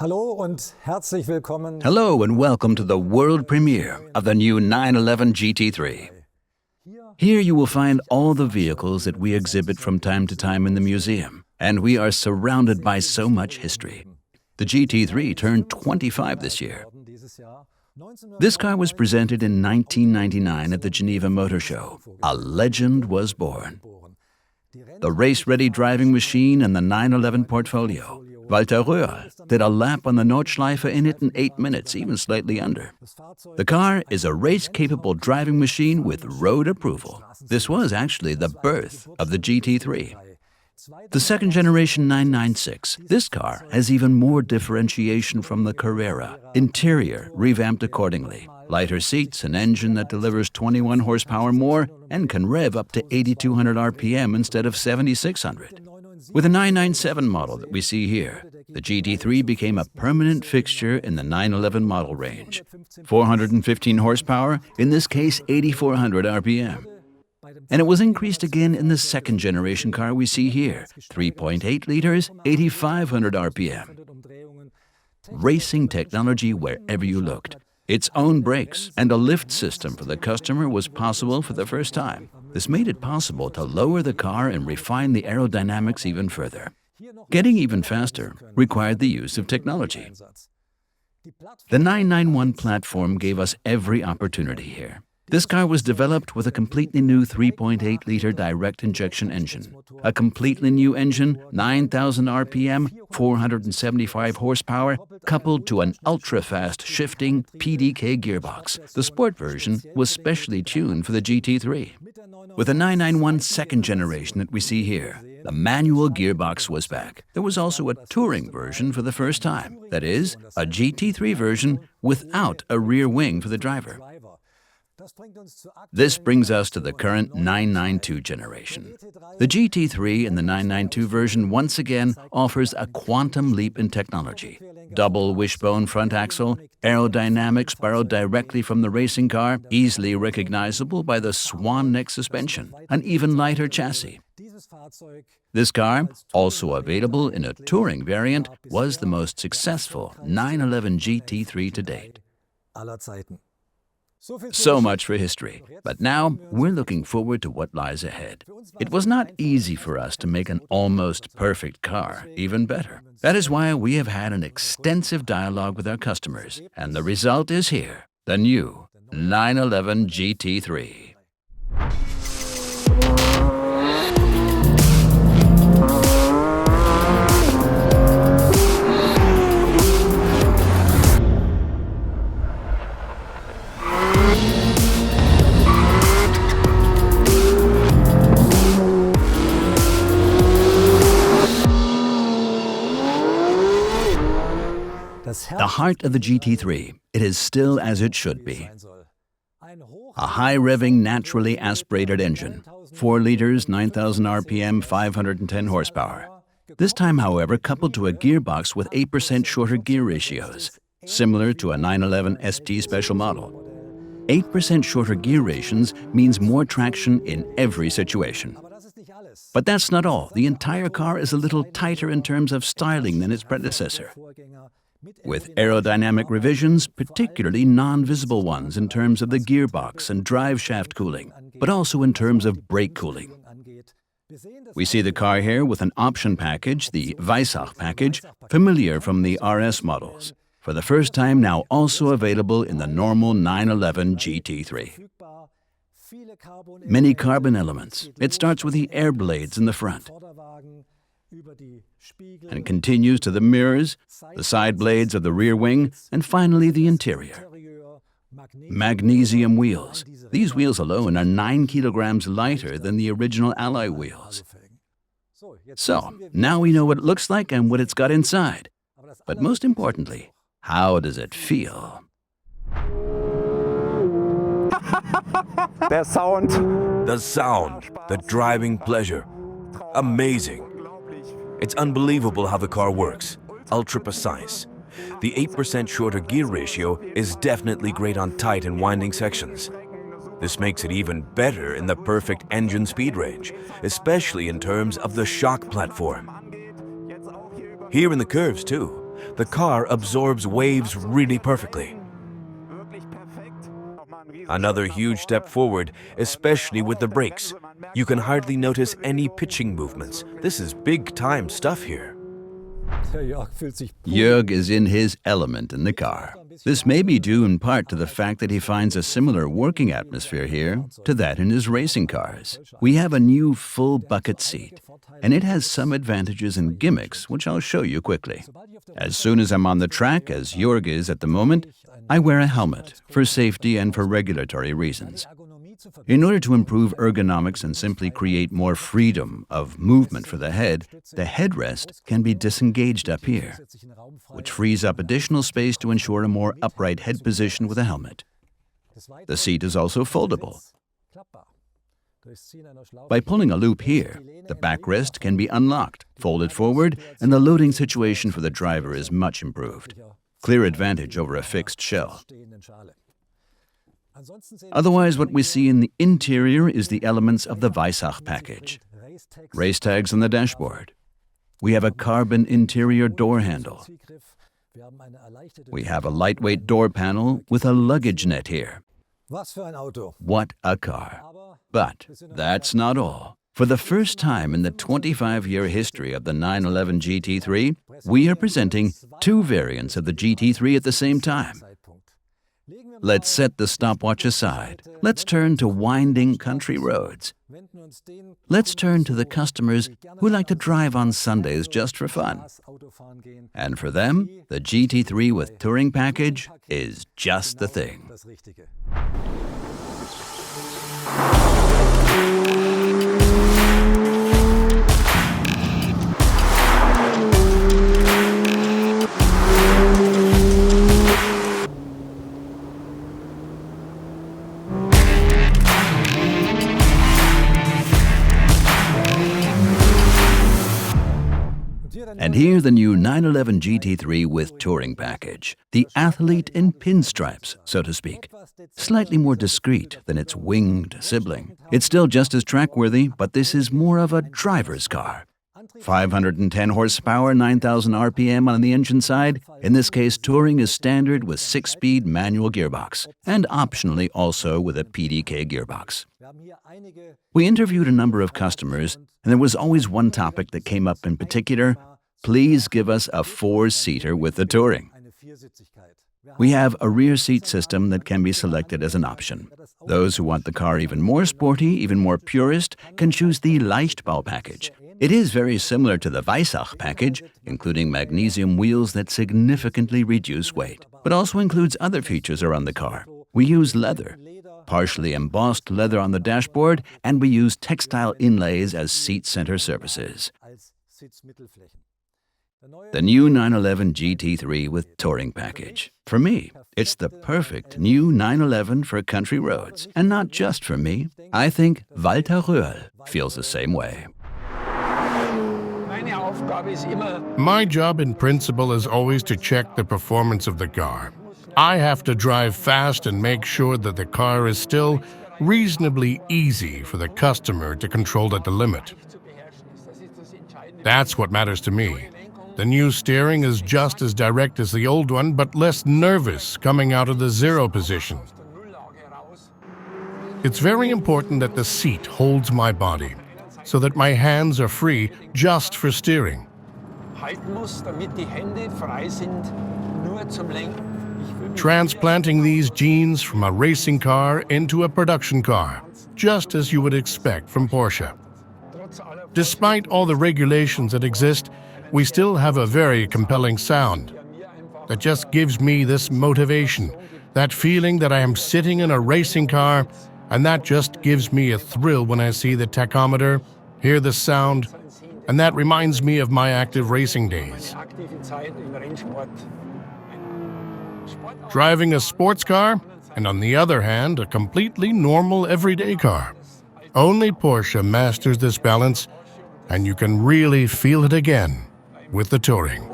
Hello and welcome to the world premiere of the new 911 GT3. Here you will find all the vehicles that we exhibit from time to time in the museum, and we are surrounded by so much history. The GT3 turned 25 this year. This car was presented in 1999 at the Geneva Motor Show. A legend was born. The race-ready driving machine and the 911 portfolio. Walter Röhrl did a lap on the Nordschleife in it in 8 minutes, even slightly under. The car is a race-capable driving machine with road approval. This was actually the birth of the GT3. The second generation 996, this car has even more differentiation from the Carrera. Interior revamped accordingly. Lighter seats, an engine that delivers 21 horsepower more and can rev up to 8,200 RPM instead of 7,600. With the 997 model that we see here, the GT3 became a permanent fixture in the 911 model range. 415 horsepower, in this case 8,400 RPM. And it was increased again in the second generation car we see here, 3.8 liters, 8,500 RPM. Racing technology wherever you looked. Its own brakes and a lift system for the customer was possible for the first time. This made it possible to lower the car and refine the aerodynamics even further. Getting even faster required the use of technology. The 991 platform gave us every opportunity here. This car was developed with a completely new 3.8-liter direct injection engine. A completely new engine, 9,000 RPM, 475 horsepower, coupled to an ultra-fast shifting PDK gearbox. The sport version was specially tuned for the GT3. With the 991 second generation that we see here, the manual gearbox was back. There was also a touring version for the first time. That is, a GT3 version without a rear wing for the driver. This brings us to the current 992 generation. The GT3 in the 992 version once again offers a quantum leap in technology. Double wishbone front axle, aerodynamics borrowed directly from the racing car, easily recognizable by the swan neck suspension, an even lighter chassis. This car, also available in a touring variant, was the most successful 911 GT3 to date. So much for history, but now we're looking forward to what lies ahead. It was not easy for us to make an almost perfect car even better. That is why we have had an extensive dialogue with our customers, and the result is here, the new 911 GT3. The heart of the GT3, it is still as it should be. A high-revving, naturally aspirated engine, 4 liters, 9,000 RPM, 510 horsepower. This time, however, coupled to a gearbox with 8% shorter gear ratios, similar to a 911 ST special model. 8% shorter gear ratios means more traction in every situation. But that's not all. The entire car is a little tighter in terms of styling than its predecessor, with aerodynamic revisions, particularly non-visible ones in terms of the gearbox and drive shaft cooling, but also in terms of brake cooling. We see the car here with an option package, the Weissach package, familiar from the RS models, for the first time now also available in the normal 911 GT3. Many carbon elements. It starts with the air blades in the front, and continues to the mirrors, the side blades of the rear wing, and finally the interior. Magnesium wheels. These wheels alone are 9 kilograms lighter than the original alloy wheels. So, now we know what it looks like and what it's got inside. But most importantly, how does it feel? The sound, the driving pleasure. Amazing. It's unbelievable how the car works. Ultra precise. The 8% shorter gear ratio is definitely great on tight and winding sections. This makes it even better in the perfect engine speed range, especially in terms of the shock platform. Here in the curves too, The car absorbs waves really perfectly. Another huge step forward, especially with the brakes. You can hardly notice any pitching movements. This is big-time stuff here. Jörg is in his element in the car. This may be due in part to the fact that he finds a similar working atmosphere here to that in his racing cars. We have a new full bucket seat, and it has some advantages and gimmicks which I'll show you quickly. As soon as I'm on the track, as Jörg is at the moment, I wear a helmet for safety and for regulatory reasons. In order to improve ergonomics and simply create more freedom of movement for the headrest can be disengaged up here, which frees up additional space to ensure a more upright head position with a helmet. The seat is also foldable. By pulling a loop here, the backrest can be unlocked, folded forward, and the loading situation for the driver is much improved. Clear advantage over a fixed shell. Otherwise, what we see in the interior is the elements of the Weissach package. Race tags on the dashboard. We have a carbon interior door handle. We have a lightweight door panel with a luggage net here. What a car. But that's not all. For the first time in the 25-year history of the 911 GT3, we are presenting two variants of the GT3 at the same time. Let's set the stopwatch aside. Let's turn to winding country roads. Let's turn to the customers who like to drive on Sundays just for fun. And for them, the GT3 with Touring Package is just the thing. And here the new 911 GT3 with Touring Package, the athlete in pinstripes, so to speak. Slightly more discreet than its winged sibling. It's still just as track-worthy, but this is more of a driver's car. 510 horsepower, 9,000 RPM on the engine side. In this case, Touring is standard with 6-speed manual gearbox, and optionally also with a PDK gearbox. We interviewed a number of customers, and there was always one topic that came up in particular. Please give us a 4-seater with the Touring. We have a rear seat system that can be selected as an option. Those who want the car even more sporty, even more purist, can choose the Leichtbau package. It is very similar to the Weissach package, including magnesium wheels that significantly reduce weight, but also includes other features around the car. We use leather, partially embossed leather on the dashboard, and we use textile inlays as seat center surfaces. The new 911 GT3 with Touring Package. For me, it's the perfect new 911 for country roads. And not just for me. I think Walter Röhrl feels the same way. My job in principle is always to check the performance of the car. I have to drive fast and make sure that the car is still reasonably easy for the customer to control at the limit. That's what matters to me. The new steering is just as direct as the old one, but less nervous coming out of the zero position. It's very important that the seat holds my body, so that my hands are free just for steering. Transplanting these genes from a racing car into a production car, just as you would expect from Porsche. Despite all the regulations that exist, we still have a very compelling sound that just gives me this motivation, that feeling that I am sitting in a racing car, and that just gives me a thrill when I see the tachometer, hear the sound, and that reminds me of my active racing days. Driving a sports car, and on the other hand, a completely normal everyday car. Only Porsche masters this balance, and you can really feel it again with the Touring.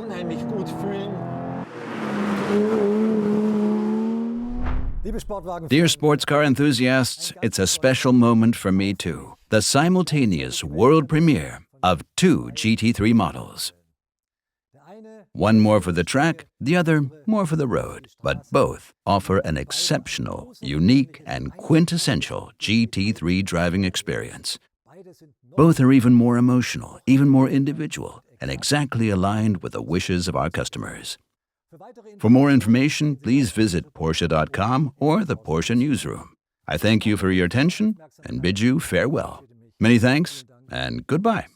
Dear sports car enthusiasts, it's a special moment for me too. The simultaneous world premiere of two GT3 models. One more for the track, the other more for the road. But both offer an exceptional, unique, and quintessential GT3 driving experience. Both are even more emotional, even more individual, and exactly aligned with the wishes of our customers. For more information, please visit Porsche.com or the Porsche Newsroom. I thank you for your attention and bid you farewell. Many thanks and goodbye.